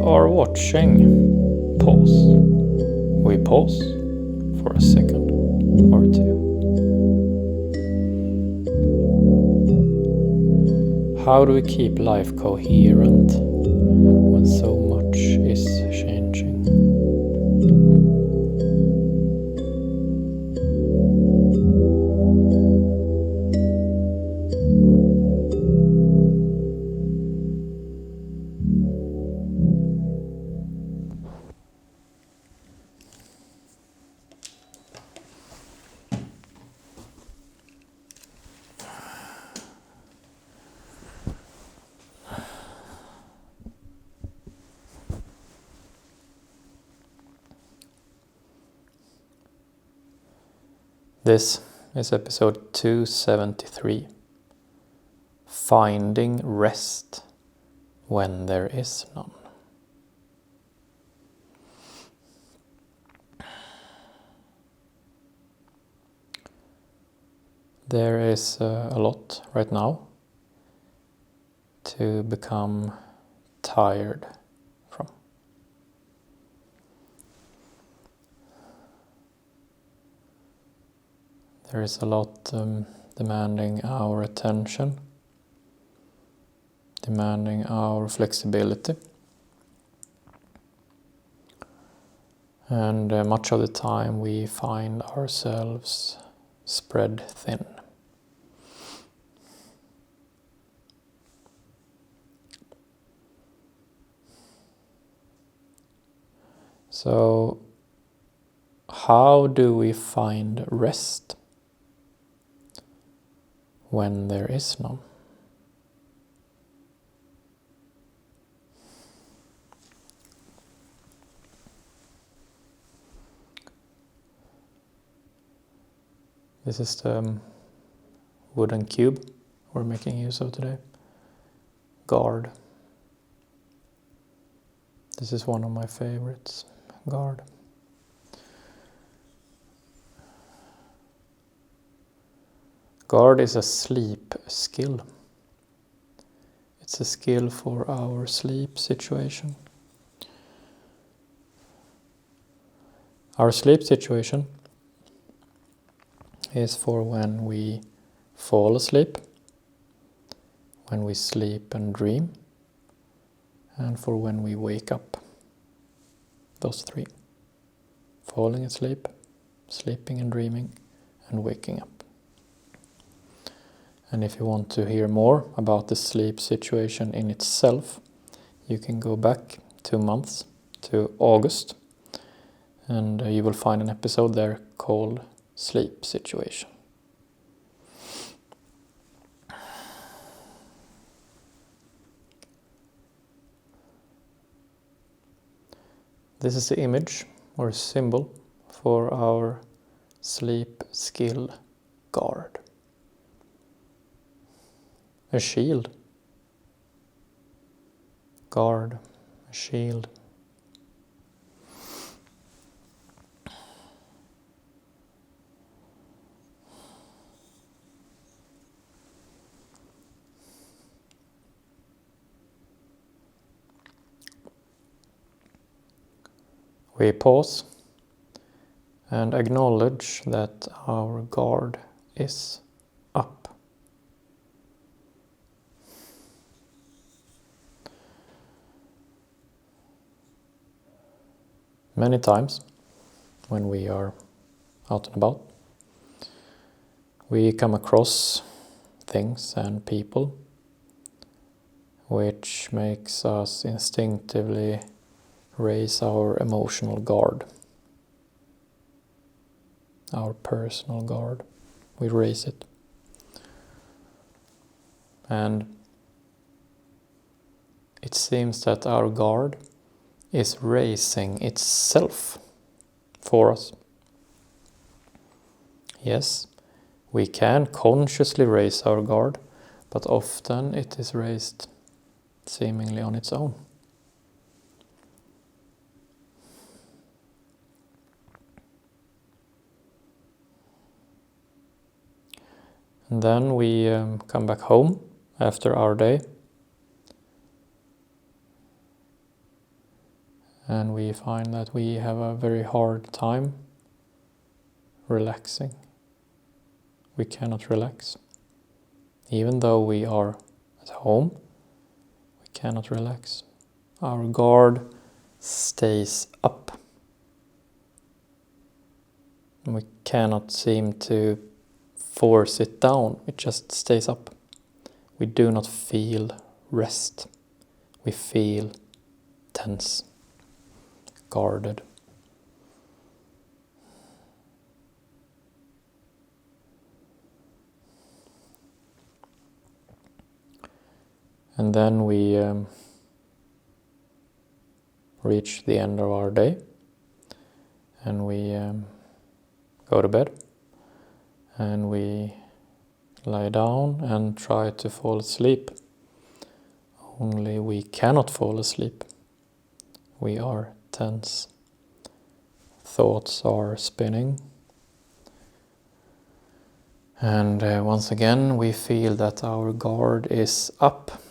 are watching Pause. We pause for a second or two. How do we keep life coherent when so much is changing? This is episode 273, Finding Rest When There Is None. There is a lot right now to become tired from. There is a lot demanding our attention, demanding our flexibility, and much of the time we find ourselves spread thin. So, how do we find rest when there is none? This is the wooden cube we're making use of today. Guard. This is one of my favorites. Guard. Guard is a sleep skill. It's a skill for our sleep situation. Our sleep situation is for when we fall asleep, when we sleep and dream, and for when we wake up. Those three. Falling asleep, sleeping and dreaming, and waking up. And if you want to hear more about the sleep situation in itself, you can go back 2 months to August, and you will find an episode there called Sleep Situation. This is the image or symbol for our sleep skill guard. A shield. Guard. A shield. We pause and acknowledge that our guard is up. Many times when we are out and about, we come across things and people which makes us instinctively raise our emotional guard, our personal guard. We raise it. And it seems that our guard is raising itself for us. Yes, we can consciously raise our guard, but often it is raised seemingly on its own. And then we come back home after our day. and we find that we have a very hard time relaxing. We cannot relax. Even though we are at home, we cannot relax. Our guard stays up. And we cannot seem to force it down. It just stays up. We do not feel rest. We feel tense, guarded. And then we reach the end of our day, and we go to bed, and we lie down and try to fall asleep. Only we cannot fall asleep. We are tense. Thoughts are spinning. And once again we feel that our guard is up.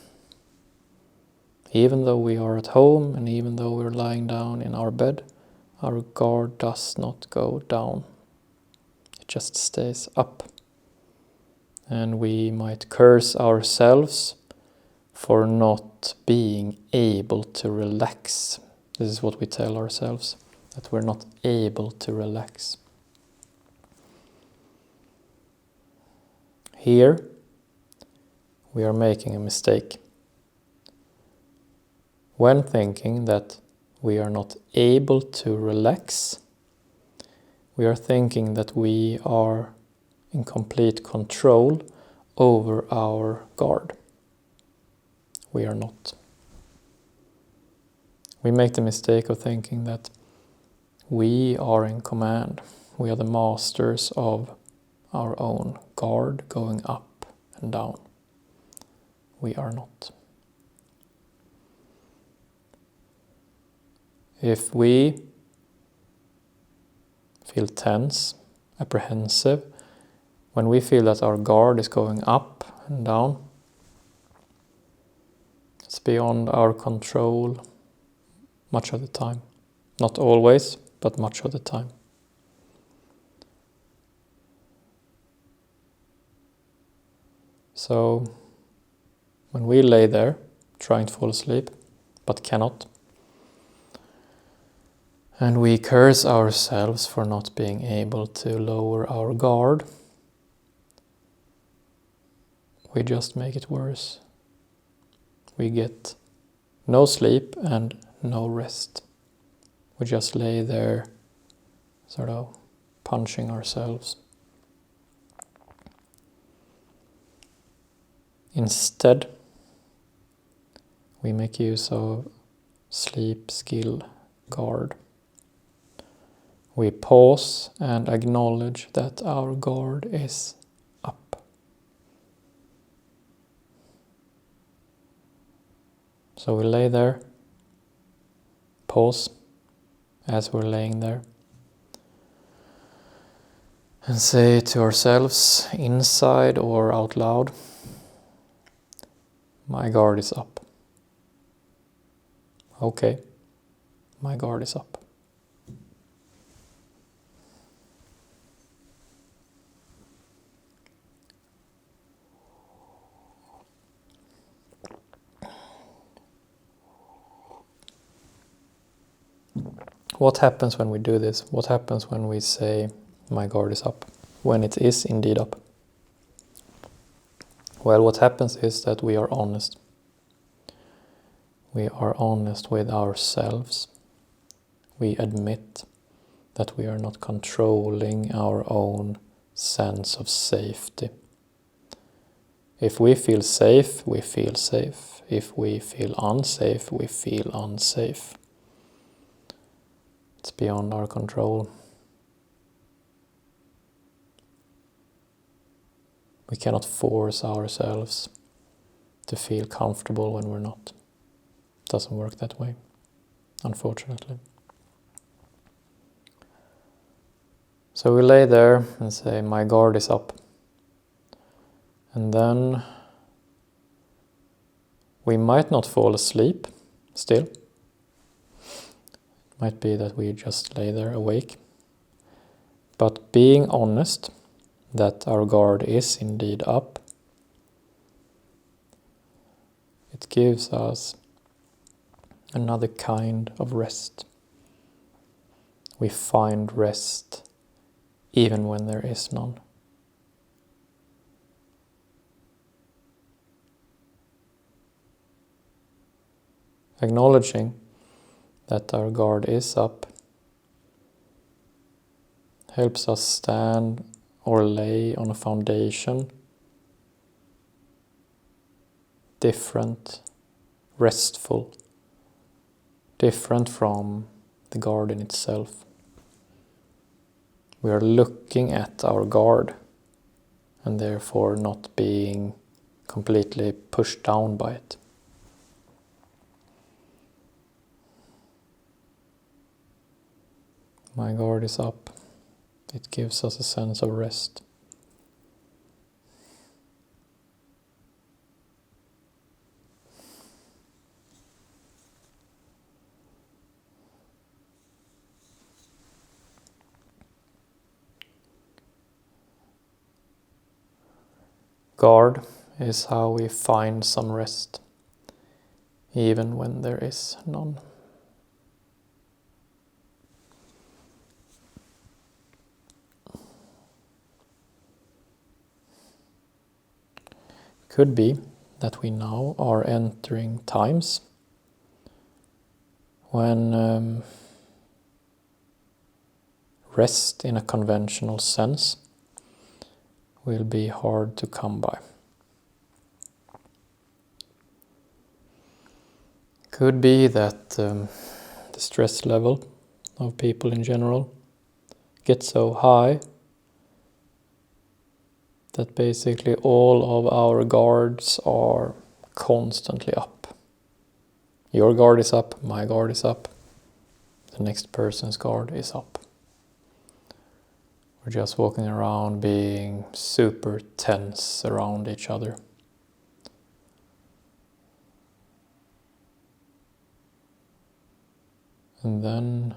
Even though we are at home and even though we're lying down in our bed, our guard does not go down. It just stays up. And we might curse ourselves for not being able to relax. This is what we tell ourselves, that we're not able to relax. Here, we are making a mistake. When thinking that we are not able to relax, we are thinking that we are in complete control over our guard. We are not. We make the mistake of thinking that we are in command. We are the masters of our own guard going up and down. We are not. If we feel tense, apprehensive, when we feel that our guard is going up and down, it's beyond our control much of the time. Not always, but much of the time. So, when we lay there, trying to fall asleep, but cannot, and we curse ourselves for not being able to lower our guard, we just make it worse. We get no sleep and no rest. We just lay there, sort of punching ourselves. Instead, we make use of sleep skill guard. We pause and acknowledge that our guard is up. So we lay there, pause as we're laying there, and say to ourselves, inside or out loud, my guard is up. Okay, my guard is up. What happens when we do this? What happens when we say, my guard is up? When it is indeed up? Well, what happens is that we are honest. We are honest with ourselves. We admit that we are not controlling our own sense of safety. If we feel safe, we feel safe. If we feel unsafe, we feel unsafe. It's beyond our control. We cannot force ourselves to feel comfortable when we're not. It doesn't work that way, unfortunately. So we lay there and say, my guard is up. And then we might not fall asleep still. Might be that we just lay there awake. But being honest that our guard is indeed up, it gives us another kind of rest. We find rest even when there is none. Acknowledging that our guard is up helps us stand or lay on a foundation different, restful, different from the garden itself. We are looking at our guard and therefore not being completely pushed down by it. My guard is up. It gives us a sense of rest. Guard is how we find some rest, even when there is none. Could be that we now are entering times when rest in a conventional sense will be hard to come by. Could be that the stress level of people in general gets so high that basically all of our guards are constantly up. Your guard is up, my guard is up, the next person's guard is up. We're just walking around being super tense around each other. And then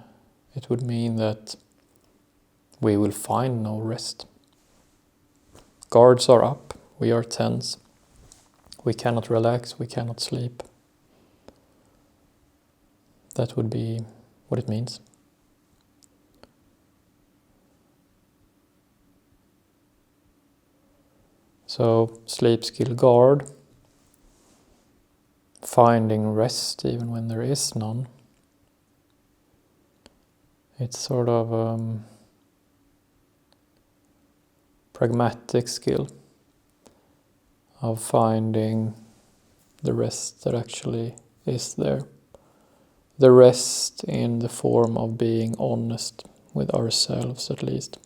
it would mean that we will find no rest. Guards are up, we are tense. We cannot relax, we cannot sleep. That would be what it means. So, sleep skill guard, finding rest even when there is none. It's sort of pragmatic skill of finding the rest that actually is there. The rest in the form of being honest with ourselves, at least.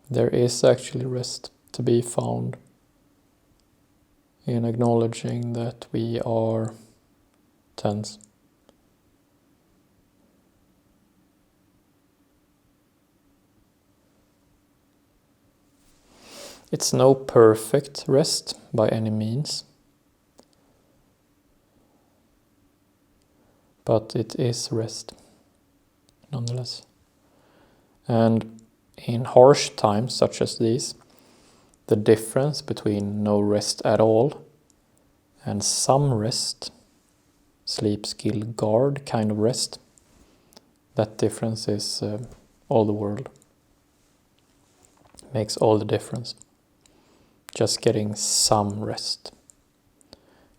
There is actually rest to be found in acknowledging that we are tense. It's no perfect rest by any means, but it is rest nonetheless. And in harsh times such as these, the difference between no rest at all and some rest, sleep skill guard kind of rest, that difference is all the world. Makes all the difference. Just getting some rest.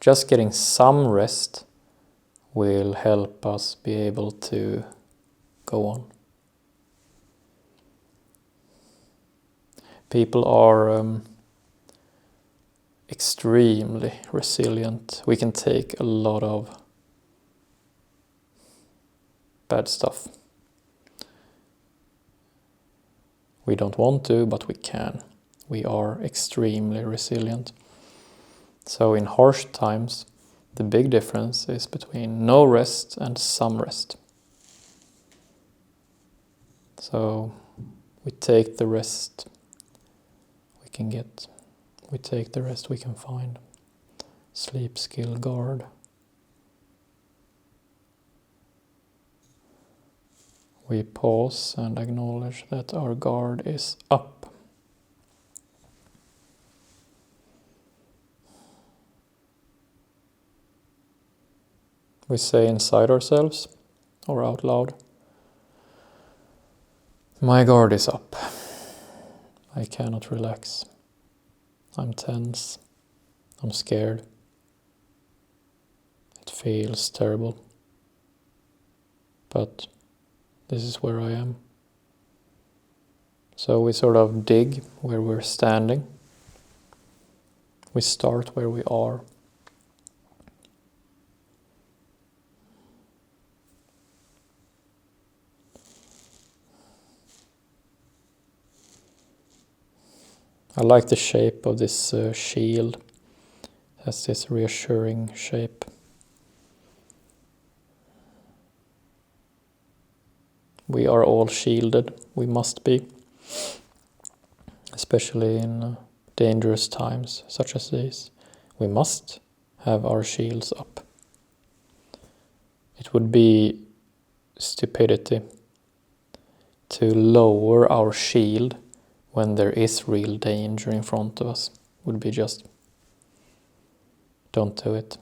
Just getting some rest will help us be able to go on. People are extremely resilient. We can take a lot of bad stuff. We don't want to, but we can. We are extremely resilient. So in harsh times, the big difference is between no rest and some rest. So we take the rest can get. We take the rest we can find. Sleep skill guard. We pause and acknowledge that our guard is up. We say inside ourselves or out loud, my guard is up. I cannot relax. I'm tense. I'm scared. It feels terrible. But this is where I am. So we sort of dig where we're standing. We start where we are. I like the shape of this shield. It has this reassuring shape. We are all shielded. We must be. Especially in dangerous times such as these. We must have our shields up. It would be stupidity to lower our shield when there is real danger in front of us. Would be just, don't do it.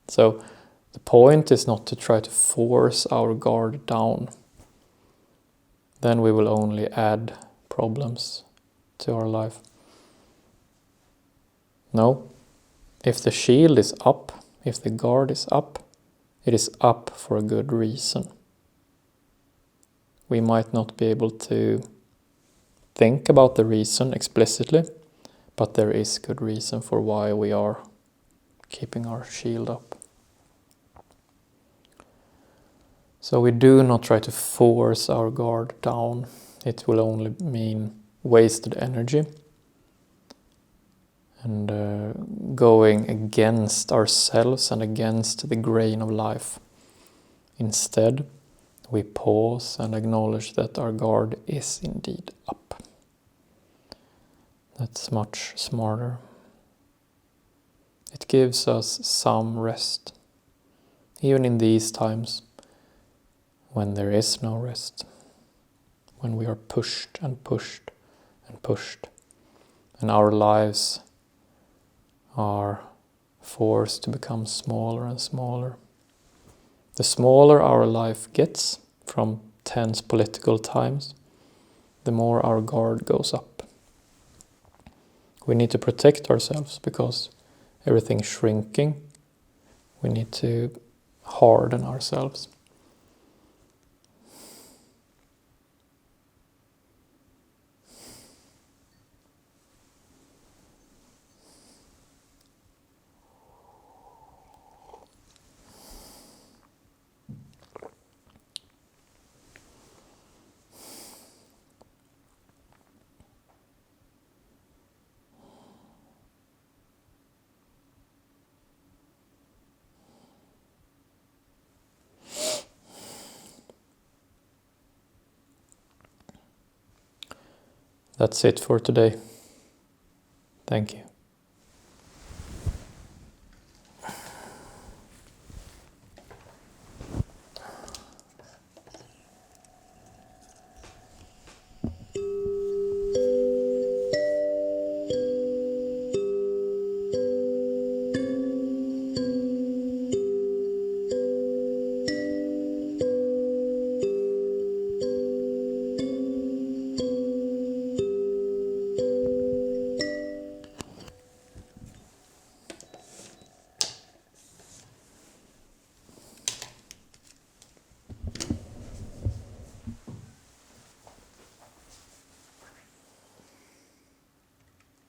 So the point is not to try to force our guard down. Then we will only add problems to our life. No, if the shield is up, if the guard is up, it is up for a good reason. We might not be able to think about the reason explicitly, but there is good reason for why we are keeping our shield up. So we do not try to force our guard down. It will only mean wasted energy and going against ourselves and against the grain of life. Instead, we pause and acknowledge that our guard is indeed up. That's much smarter. It gives us some rest, even in these times when there is no rest, when we are pushed and pushed and pushed, and our lives are forced to become smaller and smaller. The smaller our life gets from tense political times, the more our guard goes up. We need to protect ourselves because everything's shrinking. We need to harden ourselves. That's it for today. Thank you.